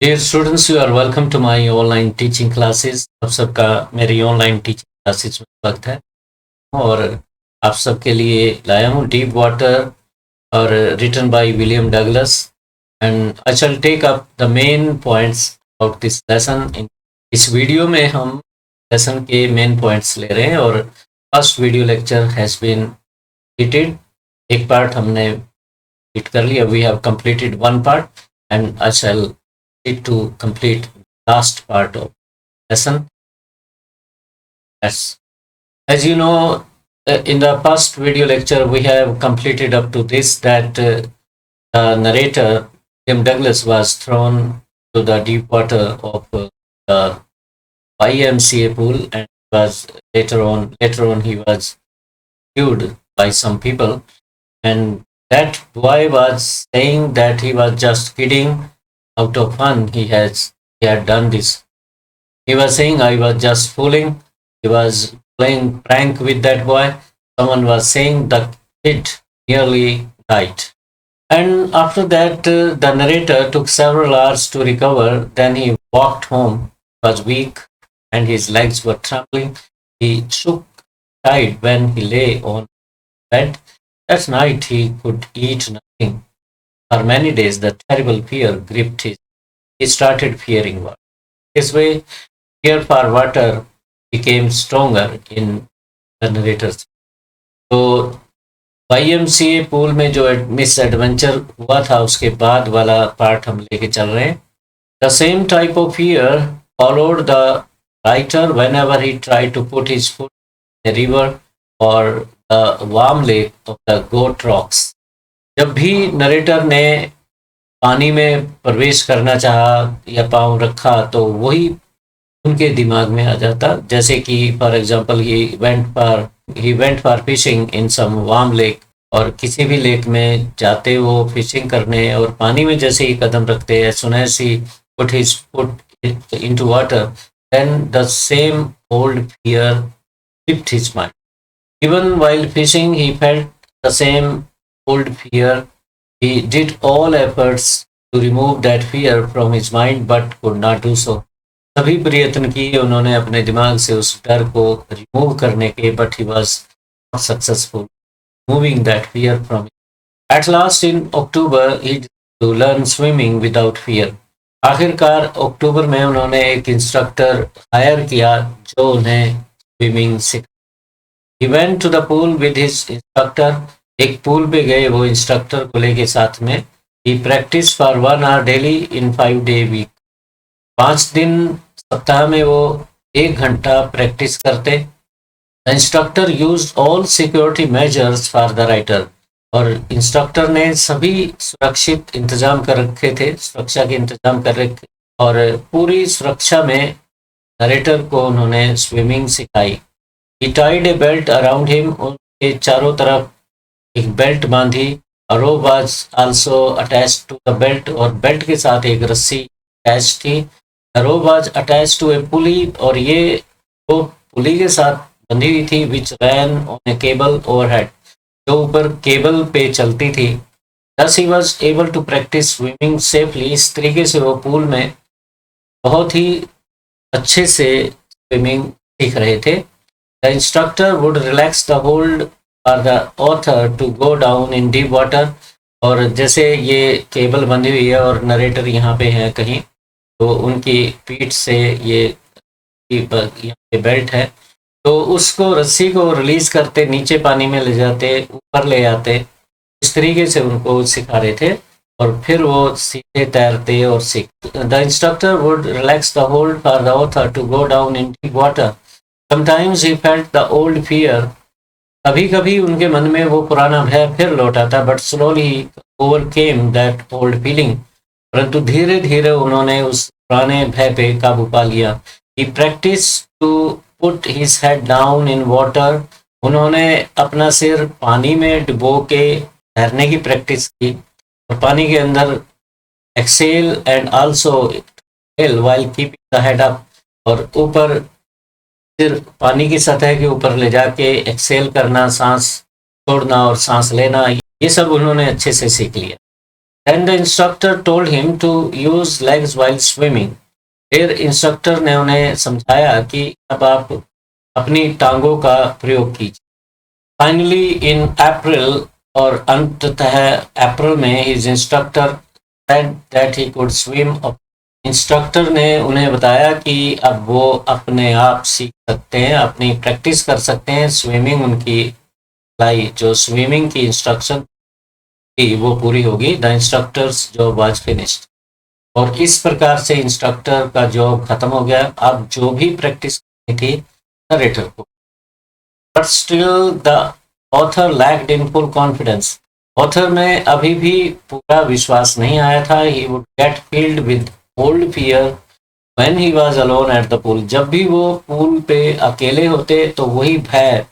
Dear students, you are welcome to my online teaching classes. आप सबका मेरी online teaching classes में स्वागत है और आप सबके लिए लाया हूँ डीप वाटर और written by William Douglas and I shall take up the main points about this lesson. इस वीडियो में हम लेसन के मेन पॉइंट्स ले रहे हैं और first video lecture has been completed. एक पार्ट हमने कंप्लीट कर लिया। We have completed one part and I shall to complete last part of lesson. As you know, in the past video lecture we have completed up to this that the narrator William Douglas was thrown to the deep water of the YMCA pool and was later on he was rescued by some people, and that boy was saying that he was just kidding. Out of fun, he had done this. He was saying, I was just fooling. He was playing prank with that boy. Someone was saying the kid nearly died. And after that, the narrator took several hours to recover. Then he walked home. He was weak and his legs were trembling. He shook tight when he lay on bed. That night he could eat nothing. For many days, the terrible fear gripped him. He started fearing water. This way, fear for water became stronger in the narrator's. तो YMCA pool में जो miss adventure हुआ था उसके बाद वाला part हम लेके चल रहे हैं. The same type of fear followed the writer whenever he tried to put his foot in a river or the warm lake of the Goat Rocks. जब भी नरेटर ने पानी में प्रवेश करना चाहा या पाँव रखा तो वही उनके दिमाग में आ जाता, जैसे कि for example he went for fishing in some warm lake, और किसी भी लेक में जाते वो फिशिंग करने और पानी में जैसे ही कदम रखते as soon as he put his foot into water, then the same old fear gripped his mind. Even while fishing he felt the same old fear. He did all efforts to remove that fear from his mind but could not do so. सभी प्रयत्न किए उन्होंने अपने दिमाग से उस डर को रिमूव करने के, but he was not successful moving that fear from him. At last in October he to learn swimming without fear. आखिरकार अक्टूबर में उन्होंने एक इंस्ट्रक्टर हायर किया जो उन्हें स्विमिंग सिखा. He went to the pool with his instructor. एक pool पे गए वो इंस्ट्रक्टर को लेके साथ में. He practiced for 1 hour daily in 5-day week. 5 दिन सप्ताह में वो 1 घंटा प्रैक्टिस करते. The instructor used all security measures for the writer. और इंस्ट्रक्टर ने सभी सुरक्षित इंतजाम कर रखे थे, सुरक्षा के इंतजाम कर रखे, और पूरी सुरक्षा में नरेटर को उन्होंने स्विमिंग सिखाई. He tied a belt around him. उनके चारों तरफ एक बेल्ट बांधी. A rope was also attached to the belt, और बेल्ट के साथ एक रस्सी अटैच थी. The rope was attached to a pulley, और ये रोप पुली के साथ बंधी हुई थी. Which ran on a cable overhead, जो ऊपर केबल पे चलती थी. Thus he was able to practice swimming safely. इस तरीके से वो पूल में बहुत ही अच्छे से स्विमिंग सीख रहे थे. The instructor would relax the hold for the author to go down in deep water. और जैसे ये केबल बंधी हुई है और नरेटर यहाँ पे है कहीं, तो उनकी पीठ से ये यहाँ पे बेल्ट है, तो उसको रस्सी को रिलीज करते, नीचे पानी में ले जाते, ऊपर ले आते. इस तरीके से उनको सिखा रहे थे और फिर वो सीधे तैरते और सीखते. The instructor would relax the hold for the author to go down in deep water. Sometimes he felt the old fear. कभी कभी उनके मन में वो पुराना भय फिर लौट आता, but slowly he overcame that old feeling. परंतु धीरे धीरे उन्होंने उस पुराने भय पे काबू पा लिया. He practiced to put his head down in water. उन्होंने अपना सिर पानी में डुबो के तैरने की प्रैक्टिस की और पानी के अंदर exhale and also inhale while keeping the head up, और ऊपर फिर पानी की सतह के ऊपर ले जाके एक्सेल करना, सांस छोड़ना और सांस लेना, ये सब उन्होंने अच्छे से सीख लिया. Then the instructor told him to use legs while swimming. फिर इंस्ट्रक्टर ने उन्हें समझाया कि अब आप अपनी टांगों का प्रयोग कीजिए. फाइनली इन अप्रैल और अंततः अप्रैल में his instructor said that he could swim. Instructor ने उन्हें बताया कि अब वो अपने आप सीख सकते हैं, अपनी प्रैक्टिस कर सकते हैं. स्विमिंग उनकी लाई जो स्विमिंग की इंस्ट्रक्शन थी वो पूरी होगी. The instructors job was finished. और इस प्रकार से इंस्ट्रक्टर का जॉब खत्म हो गया. अब जो भी प्रैक्टिस करनी थी नरेटर को. But still the author lacked in full confidence. Author में अभी भी पूरा विश्वास नहीं आया था. He would get field with old fear when he was alone at the pool. जब भी वो पूल पे अकेले होते तो वही भय,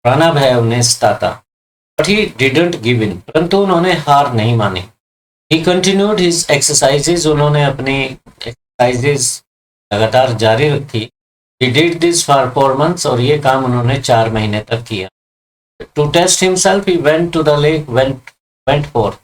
पुराना भय उन्हें सताता. But he didn't give in. परंतु उन्होंने हार नहीं मानी. ही कंटिन्यूड हिज एक्सरसाइजेज. उन्होंने अपनी एक्सरसाइजेज लगातार जारी रखी. He did this for 4 months. और ये काम उन्होंने 4 महीने तक किया. To test himself he went to the lake went for.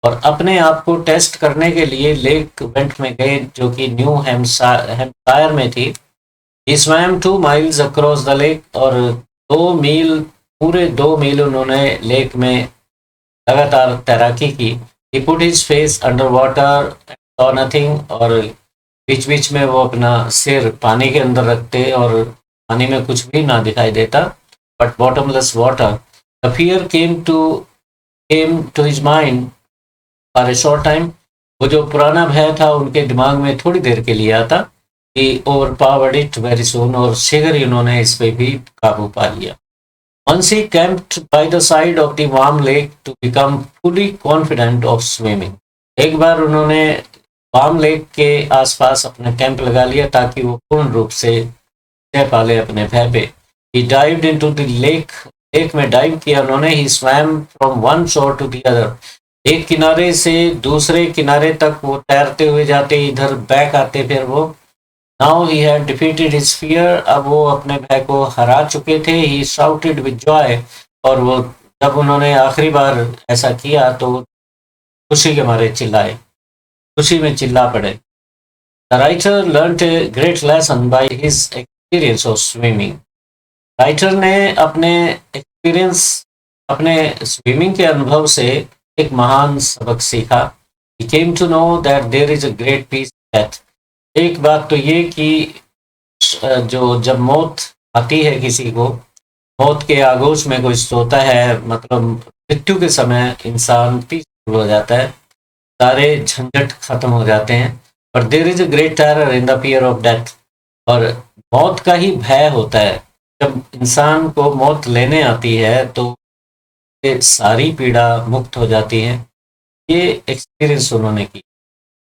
और अपने आप को टेस्ट करने के लिए लेक वेंट में गए जो कि न्यू हैम्पशायर में थी. He swam 2 miles across the lake. और 2 मील, पूरे 2 मील उन्होंने लेक में लगातार तैराकी की. He put his face under water saw nothing. और बीच बीच में वो अपना सिर पानी के अंदर रखते और पानी में कुछ भी ना दिखाई देता. But bottomless water. The fear came to his mind for a short time. वो जो पुराना भय था उनके दिमाग में थोड़ी देर के लिए आता. He overpowered it very soon. और शीघ्र ही उन्होंने इस पे भी काबू पा लिया. Once he camped by the side of the warm lake to become fully confident of swimming. एक बार उन्होंने वार्म लेक के आसपास अपना कैंप लगा लिया ताकि वो पूर्ण रूप से तैर पाले अपने भय पे. He dived into the lake. Lake में डाइव किया उन्होंने. He swam from one shore to the other. एक किनारे से दूसरे किनारे तक वो तैरते हुए जाते, इधर बैक आते. फिर वो Now he had defeated his fear. अब वो अपने भय को हरा चुके थे. He shouted with joy. और वो जब उन्होंने आखिरी बार ऐसा किया तो खुशी के मारे चिल्लाए, खुशी में चिल्ला पड़े. The writer learnt a great lesson by his experience of swimming. Writer ने अपने एक्सपीरियंस, अपने स्विमिंग के अनुभव से एक महान सबक सीखा. He came to know that there is a great peace in death. एक बात तो ये कि जो जब मौत आती है किसी को, मौत के आगोश में कोई सोता है, मतलब मृत्यु के समय इंसान पीसफुल हो जाता है, सारे झंझट खत्म हो जाते हैं. पर there is a great terror in the fear of death. और मौत का ही भय होता है. जब इंसान को मौत लेने आती है तो ये सारी पीड़ा मुक्त हो जाती है. ये एक्सपीरियंस उन्होंने की.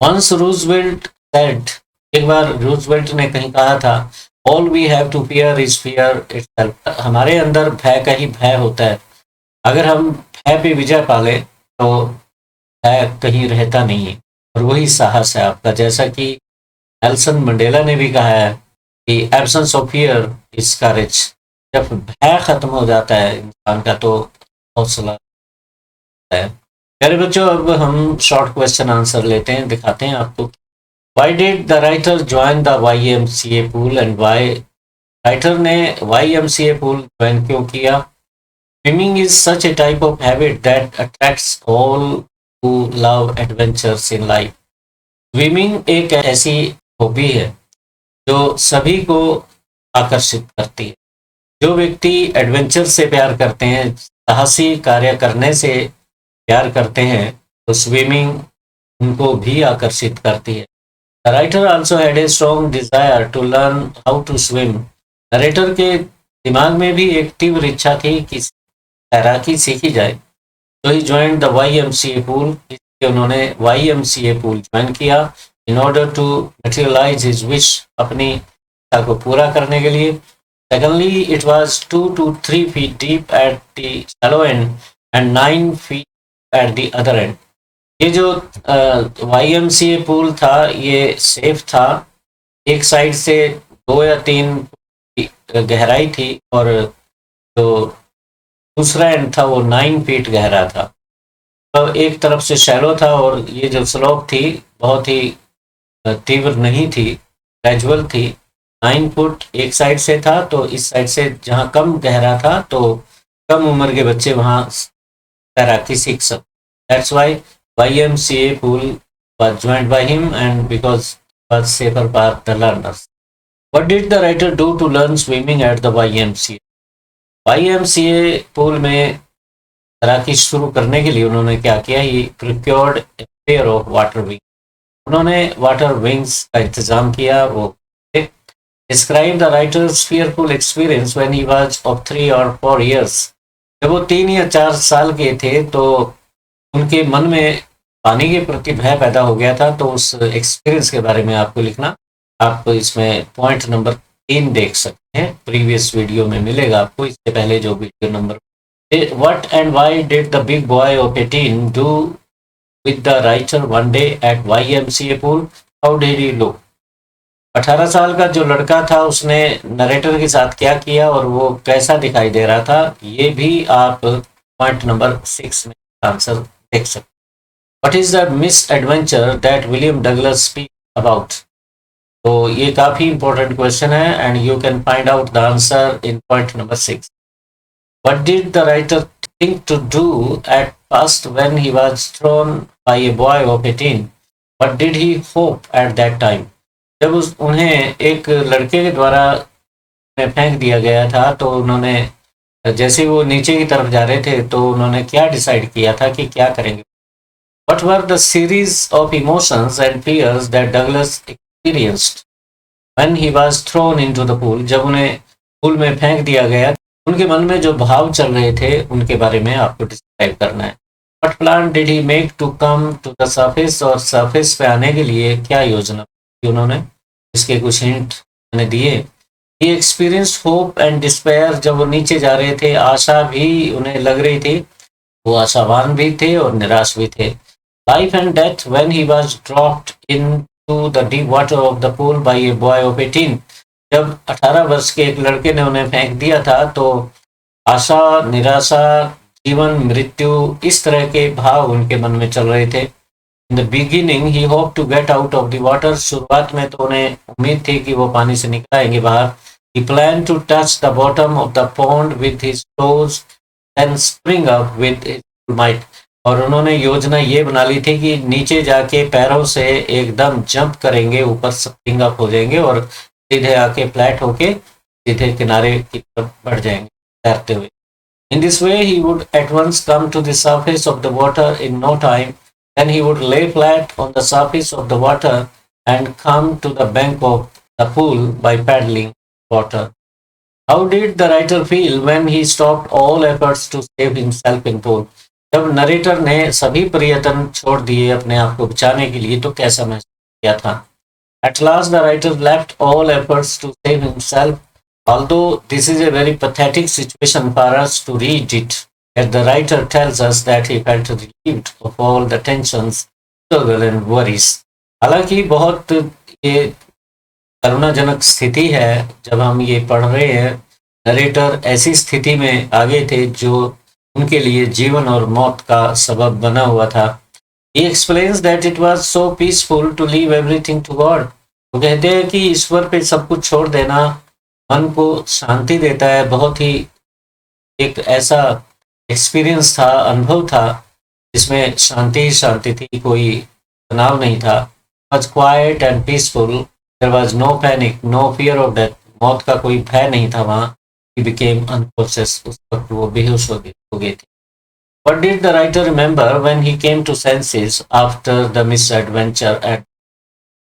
Once Roosevelt said. एक बार रूजवेल्ट ने कहीं कहा था, all we have to fear is fear itself. हमारे अंदर भय का ही भय होता है. अगर हम भय पे विजय पाले तो भय कहीं रहता नहीं है. और वही साहस है आपका. जैसा कि नेल्सन मंडेला ने भी कहा है कि एब्सेंस ऑफ फियर इज करेज. जब भय खत्म हो जाता है इंसान का तो हौसला है. प्यारे बच्चों, अब हम शॉर्ट क्वेश्चन आंसर लेते हैं, दिखाते हैं आपको. Why did the writer join the YMCA pool and why? Writer ने YMCA pool join क्यों किया? Swimming is such a type of habit that attracts all who love adventures in life. Swimming एक ऐसी हॉबी है जो सभी को आकर्षित करती है. जो व्यक्ति एडवेंचर से प्यार करते हैं, साहसी कार्य करने से प्यार करते हैं, तो स्विमिंग उनको भी आकर्षित करती है. The writer also had a strong desire to learn how to swim. Narrator के दिमाग में भी एक तीव्र इच्छा थी कि तैराकी सीखी जाए. तो he joined the YMCA pool. इसलिए उन्होंने YMCA pool ज्वाइन किया. In order to materialize his wish. अपनी इच्छा को पूरा करने के लिए. Secondly, it was 2 to 3 feet deep at the shallow end and 9 feet at the other end. ये जो YMCA पूल था ये सेफ था. एक साइड से 2 या 3 गहराई थी और जो दूसरा एंड था वो 9 फीट गहरा था. एक तरफ से शैलो था और ये जो स्लोप थी बहुत ही तीव्र नहीं थी, ग्रेजुअल थी। 9 फुट एक साइड से था, तो इस साइड से जहाँ कम गहरा था तो कम उम्र के बच्चे वहाँ तैराकी सीख सकते। That's why YMCA pool was joined by him, and because it was safer for the learners. What did the writer do to learn swimming at the YMCA? YMCA pool में तैराकी शुरू करने के लिए उन्होंने क्या किया? He procured a pair of water wings. उन्होंने वाटर विंग्स का इंतजाम किया। वो describe the writers fearful experience when he was of 3 or 4 years. जब वो 3 या 4 साल के थे तो उनके मन में पानी के प्रति भय पैदा हो गया था। तो उस एक्सपीरियंस के बारे में आपको लिखना। आप इसमें पॉइंट नंबर 3 देख सकते हैं, प्रीवियस वीडियो में मिलेगा आपको, इससे पहले जो video number. What and why did the big boy of 18 do with the writer one day at YMCA pool? How did he look? 18 साल का जो लड़का था उसने नरेटर के साथ क्या किया और वो कैसा दिखाई दे रहा था, ये भी आप पॉइंट नंबर 6 में आंसर देख सकते। What is the misadventure that William Douglas speaks about? तो ये काफी इंपॉर्टेंट क्वेश्चन है and you can find out the answer in point number 6. What did the writer think to do at first when he was thrown by a boy of 18? What did he hope at that time? जब उन्हें एक लड़के के द्वारा फेंक दिया गया था तो उन्होंने, जैसे वो नीचे की तरफ जा रहे थे तो उन्होंने क्या डिसाइड किया था कि क्या करेंगे? What were the series of emotions and fears that Douglas experienced when he was thrown into the pool? जब उन्हें पूल में फेंक दिया गया, उनके मन में जो भाव चल रहे थे उनके बारे में आपको डिस्क्राइब करना है। What plan did he make to come to the surface? और सरफेस पे आने के लिए क्या योजना की उन्होंने? इसके कुछ हिंट मैंने दिए। He experienced hope and despair. जब वो नीचे जा रहे थे आशा भी उन्हें लग रही थी, वो आशावान भी थे और निराश भी थे। Life and death when he was dropped into the deep water of the pool by a boy of 18. जब 18 वर्ष के एक लड़के ने उन्हें फेंक दिया था तो आशा, निराशा, जीवन, मृत्यु, इस तरह के भाव उनके मन में चल रहे थे। In the beginning he hope to get out of the water. शुरुआत में तो उन्हें उम्मीद थी कि वो पानी से निकल आएंगे बाहर। He plan to touch the bottom of the pond with his toes and spring up with his might. और उन्होंने योजना ये बना ली थी कि नीचे जाके पैरों से एकदम जंप करेंगे, ऊपर स्प्रिंग अप हो जाएंगे और सीधे आके फ्लैट होके सीधे किनारे की तरफ बढ़ जाएंगे तैरते हुए। In this way he would at once come to the surface of the water in no time. Then he would lay flat on the surface of the water and come to the bank of the pool by paddling water. How did the writer feel when he stopped all efforts to save himself in pool? जब narrator ने सभी प्रयत्न छोड़ दिए अपने आप को बचाने के लिए तो कैसा महसूस किया था? At last the writer left all efforts to save himself. Although this is a very pathetic situation for us to read it, yet the writer tells us that he felt relieved of all the tensions, struggle and worries. हालांकि बहुत ये करुणाजनक स्थिति है जब हम ये पढ़ रहे हैं। नरेटर ऐसी स्थिति में आ गए थे जो उनके लिए जीवन और मौत का सबब बना हुआ था। He explains that it was so peaceful to leave everything to God. वो कहते हैं कि ईश्वर पे सब कुछ छोड़ देना मन को शांति देता है। बहुत ही एक ऐसा एक्सपीरियंस था, अनुभव था जिसमें शांति ही शांति थी, कोई तनाव नहीं था। Was quiet and peaceful. There was no panic, no fear of death. मौत का कोई भय नहीं था वहाँ। He became unconscious. उस वक्त वो बेहोश हो गए थे। What did the writer remember when he came to senses after the misadventure?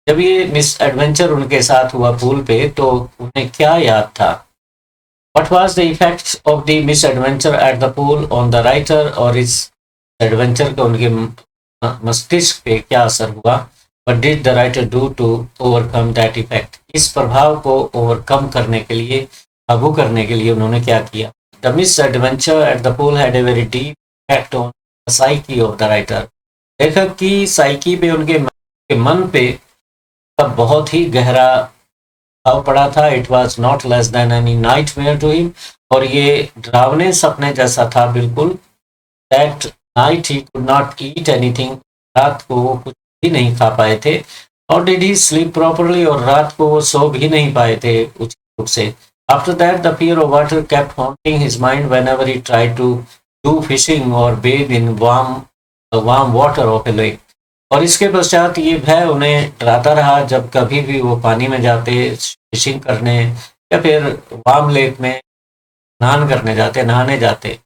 जब ये मिसएडवेंचर उनके साथ हुआ पूल पे तो उन्हें क्या याद था? What was the effects of the misadventure at the pool on the writer? और इस एडवेंचर का उनके मस्तिष्क पे क्या असर हुआ? What did the writer do to overcome that effect? इस प्रभाव को ओवरकम करने के लिए, काबू करने के लिए उन्होंने क्या किया? The misadventure at the pool had a very deep effect on the psyche of the writer. लेखक की साइकी पे, उनके मन पे बहुत ही गहरा प्रभाव पड़ा था। It was not less than any nightmare to him. और ये डरावने सपने जैसा था बिल्कुल। That night he could not eat anything, रात को वो कुछ भी नहीं खा पाए थे। और डिड ही स्लीप प्रॉपरली, और रात को वो सो भी नहीं पाए थे उचित रूप से। After that the fear of water kept haunting his mind whenever he tried to do fishing और bathe in warm water of a lake. और इसके पश्चात ये भय उन्हें डराता रहा जब कभी भी वो पानी में जाते फिशिंग करने या फिर वार्म लेक में स्नान करने जाते, नहाने जाते।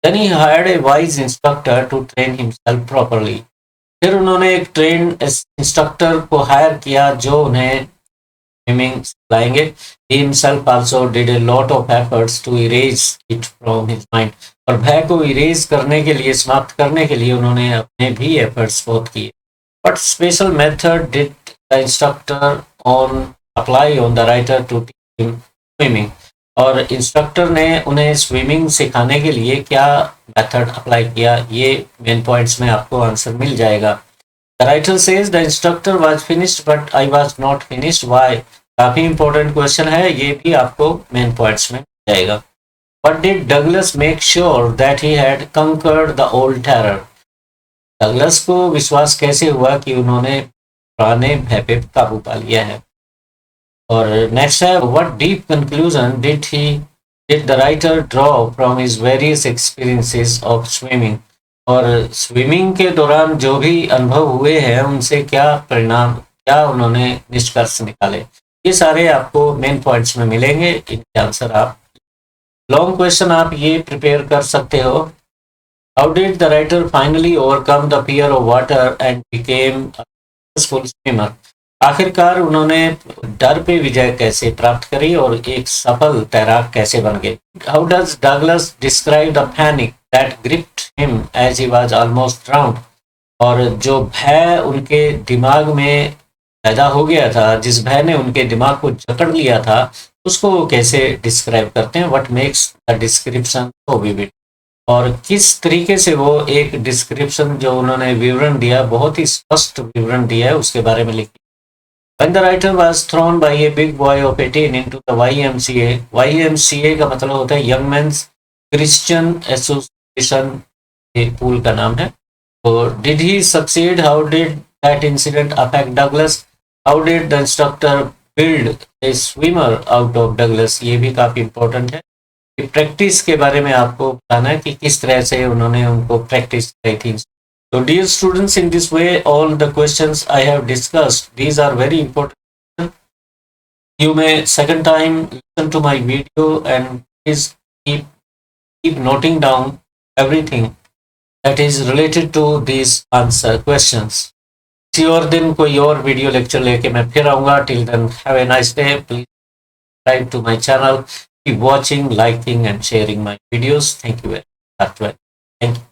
Then he hired a wise instructor to train himself properly. फिर उन्होंने एक ट्रेन इंस्ट्रक्टर को हायर किया जो उन्हें स्विमिंग सिखाएंगे। He himself also did a lot of efforts to erase it from his mind. और भय को इरेज करने के लिए, समाप्त करने के लिए उन्होंने अपने भी एफर्ट्स बहुत किए। What special method did the instructor on apply on the writer to teach him swimming? और इंस्ट्रक्टर ने उन्हें स्विमिंग सिखाने के लिए क्या मेथड अप्लाई किया, ये मेन पॉइंट्स में आपको आंसर मिल जाएगा। The writer says the instructor was finished but I was not finished, why? काफी इंपॉर्टेंट क्वेश्चन है, ये भी आपको मेन पॉइंट्स में मिल जाएगा। What did Douglas make sure that he had conquered the old terror? Douglas को विश्वास कैसे हुआ कि उन्होंने पुराने भय पे काबू पा लिया है। और नेक्स्ट है, what deep conclusion did the writer draw from his various experiences of swimming? और स्विमिंग के दौरान जो भी अनुभव हुए हैं उनसे क्या परिणाम, क्या उन्होंने निष्कर्ष निकाले, ये सारे आपको मेन पॉइंट्स में मिलेंगे। इनके आंसर आप लॉन्ग क्वेश्चन आप ये प्रिपेयर कर सकते हो। How did the writer finally overcome the fear of water and became a successful swimmer? आखिरकार उन्होंने डर पे विजय कैसे प्राप्त करी और एक सफल तैराक कैसे बन गए? How does Douglas describe the panic that gripped him as he was almost drowned? और जो भय उनके दिमाग में पैदा हो गया था, जिस भय ने उनके दिमाग को जकड़ लिया था, उसको वो कैसे डिस्क्राइब करते हैं? What makes the description so vivid? और किस तरीके से वो एक डिस्क्रिप्शन जो उन्होंने विवरण दिया, बहुत ही स्पष्ट विवरण दिया है, उसके बारे में लिखी। When the writer was thrown by a big boy of 18 into the YMCA, YMCA का मतलब होता है Young Men's Christian Association, एक पूल का नाम है। तो did he succeed? How did that incident affect Douglas? How did the instructor build a swimmer out of Douglas? ये भी काफी इम्पोर्टेंट है। प्रैक्टिस के बारे में आपको बताना है कि किस तरह से उन्होंने उनको प्रैक्टिस की थी। So dear students, in this way, all the questions I have discussed, these are very important. You may second time listen to my video and please keep noting down everything that is related to these answer questions. किसी और दिन कोई और video lecture लेके मैं फिर आऊँगा। Till then, have a nice day. Please subscribe to my channel. Keep watching, liking and sharing my videos. Thank you very much. Thank you.